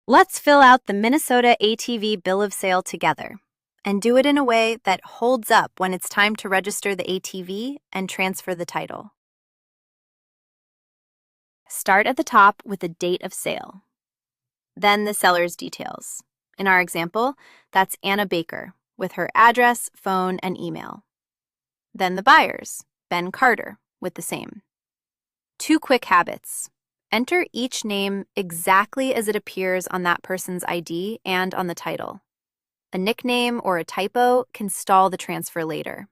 Let's fill out the Minnesota ATV bill of sale together and do it in a way that holds up when it's time to register the ATV and transfer the title. Start at the top with the date of sale. Then the seller's details. In our example, that's Anna Baker with her address, phone, and email. Then the buyers, Ben Carter, with the same. 2 quick habits. Enter each name exactly as it appears on that person's ID and on the title. A nickname or a typo can stall the transfer later.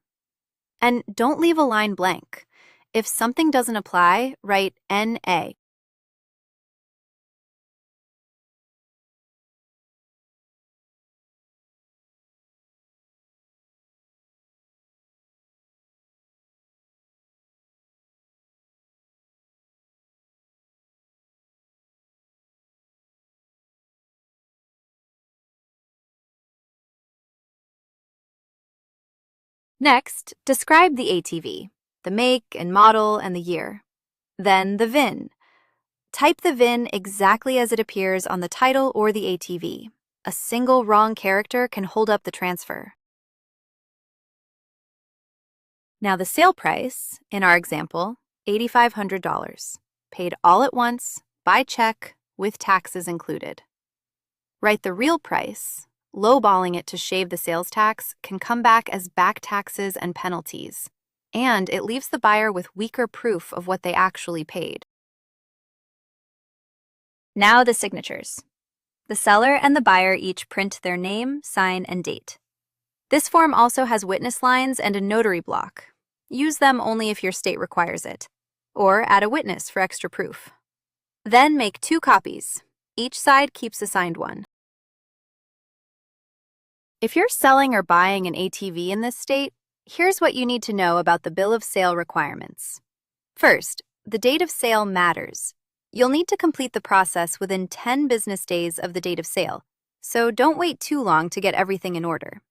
And don't leave a line blank. If something doesn't apply, write NA. Next, describe the ATV, the make and model and the year. Then the VIN. Type the VIN exactly as it appears on the title or the ATV. A single wrong character can hold up the transfer. Now the sale price, in our example, $8,500, paid all at once, by check, with taxes included. Write the real price. Lowballing it to shave the sales tax can come back as back taxes and penalties, and it leaves the buyer with weaker proof of what they actually paid. Now the signatures. The seller and the buyer each print their name, sign, and date. This form also has witness lines and a notary block. Use them only if your state requires it, or add a witness for extra proof. Then make 2 copies. Each side keeps a signed one. If you're selling or buying an ATV in this state, here's what you need to know about the bill of sale requirements. First, the date of sale matters. You'll need to complete the process within 10 business days of the date of sale, so don't wait too long to get everything in order.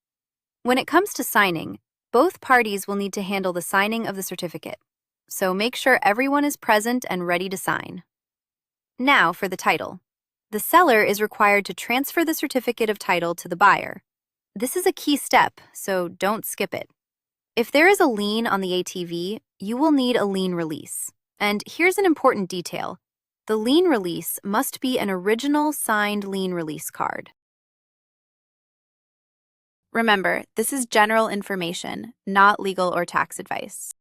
When it comes to signing, both parties will need to handle the signing of the certificate, so make sure everyone is present and ready to sign. Now for the title. The seller is required to transfer the certificate of title to the buyer. This is a key step, so don't skip it. If there is a lien on the ATV, you will need a lien release. And here's an important detail. The lien release must be an original signed lien release card. Remember, this is general information, not legal or tax advice.